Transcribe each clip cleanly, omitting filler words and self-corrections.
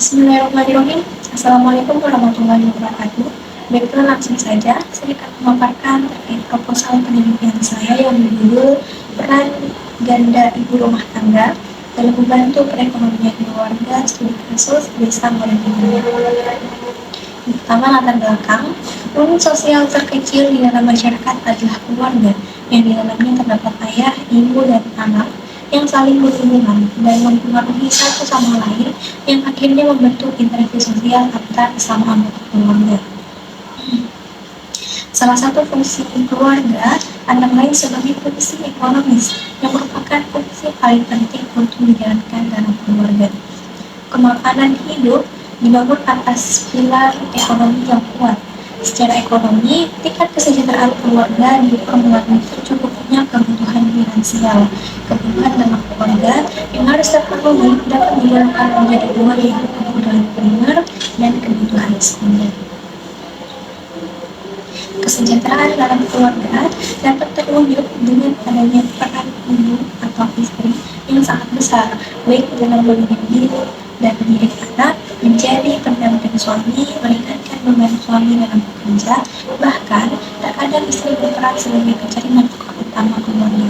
Bismillahirrahmanirrahim. Assalamualaikum warahmatullahi wabarakatuh. Baiklah, langsung saja saya akan memaparkan terkait proposal penelitian saya yang berjudul Peran Ganda Ibu Rumah Tangga dalam membantu perekonomian keluarga studi kasus desa Moretina. Pertama, latar belakang. Unit sosial terkecil di dalam masyarakat adalah keluarga, yang di dalamnya terdapat ayah, ibu, dan anak yang saling berhubungan dan mempengaruhi satu sama lain, yang akhirnya membentuk interaksi sosial antar sesama anggota keluarga. Salah satu fungsi keluarga antara lain sebagai fungsi ekonomis, yang merupakan fungsi paling penting untuk dijalankan dalam keluarga. Kemakanan hidup dibangun atas pilar ekonomi yang kuat. Secara ekonomi, tingkat kesejahteraan keluarga diukur melalui tercukupnya kebutuhan finansial. Kebutuhan dalam keluarga yang harus terpenuhi dapat digolongkan menjadi dua, yaitu kebutuhan primer dan kebutuhan sekunder. Kesejahteraan dalam keluarga dapat terwujud dengan adanya peran ibu atau istri yang sangat besar, baik dalam mendidik dan mendidik anak, menjadi pendamping suami, meringankan beban suami dalam bekerja, bahkan terkadang istri berperan sebagai pencari nafkah utama keluarga.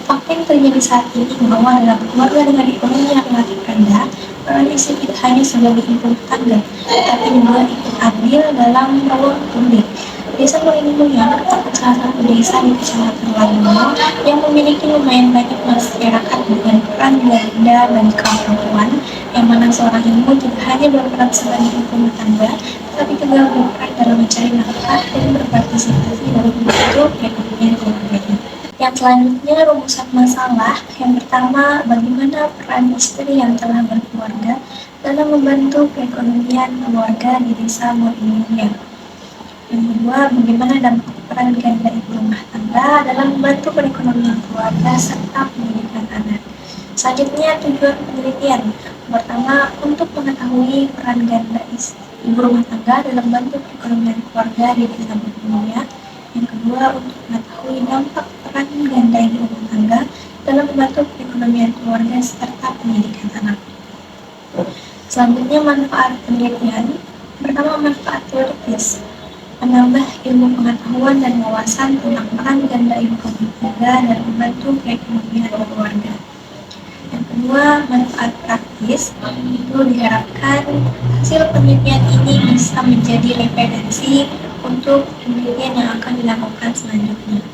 Fakta yang terjadi saat ini bahwa dalam keluarga dengan ekonomi yang relatif rendah, peran istri tidak hanya sebagai ibu rumah tangga, tetapi juga ikut andil dalam ruang publik. Desa Moretina merupakan salah satu desa di Kecamatan Laguno yang memiliki lumayan banyak masyarakat dengan peran ganda bagi kaum perempuan, yang mana seorang ibu tidak hanya berperan sebagai ibu rumah tangga, tetapi juga berperan dalam mencari nafkah dan berpartisipasi dalam membantu perekonomian keluarganya. Yang selanjutnya, rumusan masalah. Yang pertama, bagaimana peran istri yang telah berkeluarga dalam membantu perekonomian keluarga di desa Moretina. Yang kedua, bagaimana dampak peran ganda ibu rumah tangga dalam membantu perekonomian keluarga serta pendidikan anak. Selanjutnya, tujuan penelitian. Pertama, untuk mengetahui peran ganda ibu rumah tangga dalam membantu perekonomian keluarga di desa Moretina. Yang kedua, untuk mengetahui dampak peran ganda ibu rumah tangga dalam membantu perekonomian keluarga serta pendidikan anak. Selanjutnya, manfaat penelitian. Pertama, manfaat teoritis, menambah ilmu pengetahuan dan wawasan tentang peran ganda ibu rumah tangga dalam membantu perekonomian keluarga. Yang kedua, manfaat praktis, itu diharapkan hasil penelitian ini bisa menjadi referensi untuk penelitian yang akan dilakukan selanjutnya.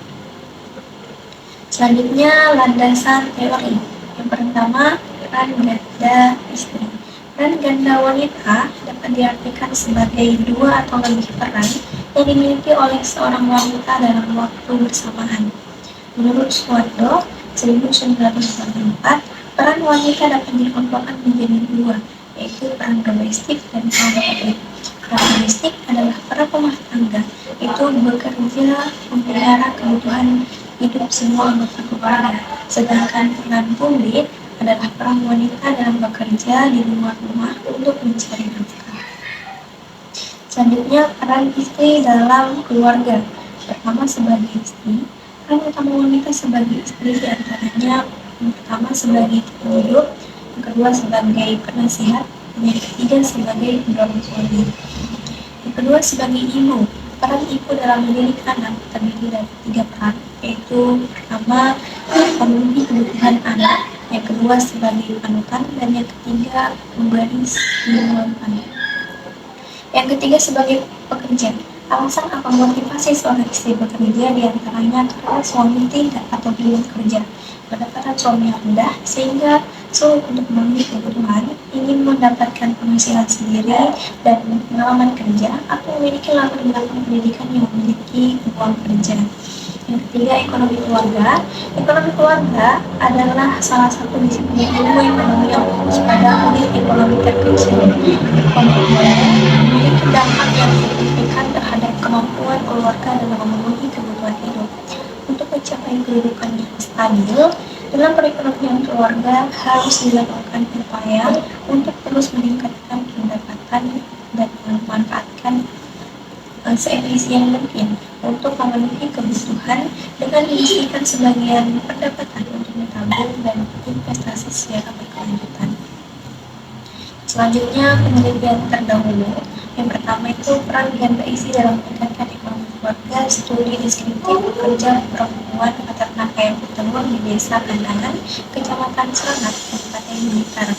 Selanjutnya, landasan teori. Yang pertama, peran ganda istri. Peran ganda wanita dapat diartikan sebagai dua atau lebih peran yang dimiliki oleh seorang wanita dalam waktu bersamaan. Menurut Suwardo, 1994, peran wanita dapat dikelompokkan menjadi dua, yaitu peran domestik dan peran publik. Peran domestik adalah peran rumah tangga, itu bekerja memelihara kebutuhan hidup semua anggota keluarga, sedangkan peran publik adalah peran wanita dalam bekerja di luar rumah untuk mencari nafkah. Selanjutnya, peran istri dalam keluarga. Pertama, sebagai istri, peran utama wanita sebagai istri diantaranya yang pertama sebagai penghidup, yang kedua sebagai penasihat, dan yang ketiga sebagai pendorong suami. Yang kedua, sebagai ibu. Peran ibu dalam mendidik anak terdiri dari tiga peran, yaitu pertama memenuhi kebutuhan anak, yang kedua sebagai panutan, dan yang ketiga memberi stimulan. Yang ketiga sebagai pekerja. Alasan atau motivasi seorang istri bekerja diantaranya karena suami tidak atau belum bekerja, pendapatan suami yang rendah sehingga sulit untuk memenuhi kebutuhan, ingin mendapatkan penghasilan sendiri dan pengalaman kerja, atau memiliki latar belakang pendidikan yang memiliki uang kerja. Yang ketiga, ekonomi keluarga. Ekonomi keluarga adalah salah satu disiplin ilmu ekonomi yang fokus pada unit ekonomi terkecil. Ekonomi keluarga memiliki dampak yang signifikan terhadap kemampuan keluarga dalam memenuhi kebutuhan hidup. Untuk mencapai kehidupan yang stabil dalam perekonomian keluarga, harus dilakukan upaya untuk terus meningkatkan pendapatan dan memanfaatkan seefisien mungkin untuk memenuhi kebutuhan dengan menyisihkan sebagian pendapatan untuk menabung dan investasi secara berkelanjutan. Selanjutnya, penelitian terdahulu. Yang pertama itu peran ganda isi dalam meningkatkan ekonomi keluarga, studi deskriptif pekerja perempuan peternak ayam petelur di desa Kandangan, Kecamatan Selangat, Kabupaten Blitar,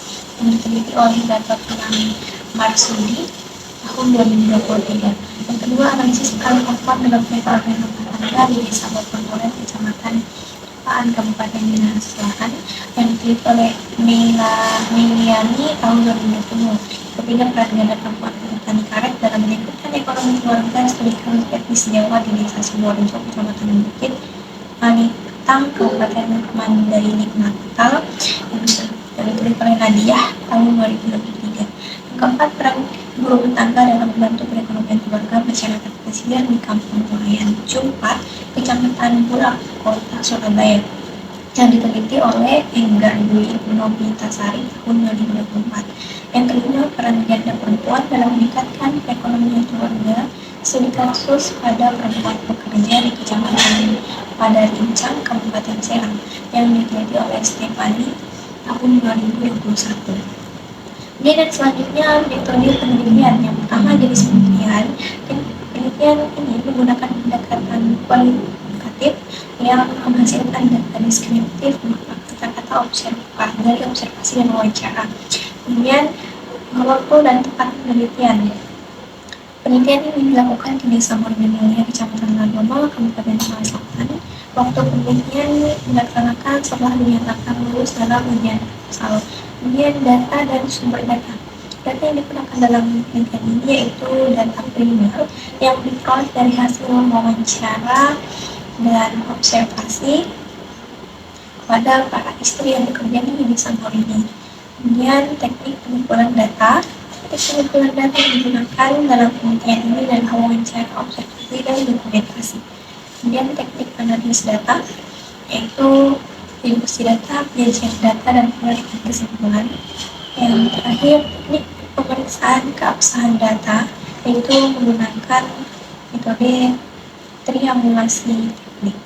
yang diteliti oleh Gatot Pinang Marsudi tahun 2023. Yang kedua, analisis peran perempuan dalam perekonomian rumah tangga di desa Bopondoran, Kecamatan Paan, Kabupaten Minahasa Selatan, yang diteliti oleh Meliani tahun 2020. Ketiga, peran ganda perempuan petani karet dalam meningkatkan ekonomi keluarga, studi kasus etnis Jawa di desa Sidoarjo, Kecamatan Bukit Manitang, Kabupaten Mandailing Natal, yang diteliti oleh Nadia tahun 2023. Yang keempat, peran ibu rumah tangga dalam membantu perekonomian keluarga masyarakat pesisir di Kampung Nelayan Cumpa, Kecamatan Bulak, Kota Surabaya, yang diteliti oleh Enggar Dwi Novitasari tahun 2024. Yang kelima, peran ganda perempuan dalam meningkatkan perekonomian keluarga, studi kasus pada perempuan pekerja di Kecamatan Padarincang, Kabupaten Serang, yang diteliti oleh Stefani tahun 2021. Dan selanjutnya metode penelitian. Yang pertama, jenis penelitian. Penelitian ini menggunakan pendekatan kualitatif yang menghasilkan data deskriptif berupa kata-kata dari observasi dan wawancara. Kemudian, waktu dan tempat penelitian. Penelitian ini dilakukan di Desa Morbimulia, Kecamatan Ladono, Kabupaten Minahasa Selatan. Waktu penelitian dilaksanakan setelah dinyatakan lulus dalam ujian proposal. Kemudian data dan sumber data. Data yang digunakan dalam penelitian ini yaitu data primer yang diperoleh dari hasil wawancara dan observasi kepada para istri yang bekerja di desa ini. Kemudian teknik pengumpulan data. Teknik pengumpulan data yang digunakan dalam penelitian ini adalah wawancara, observasi, dan dokumentasi. Kemudian teknik analisis data, yaitu induksi data, penyajian data, dan penarikan kesimpulan. Yang terakhir, teknik pemeriksaan keabsahan data, yaitu menggunakan metode triangulasi teknik.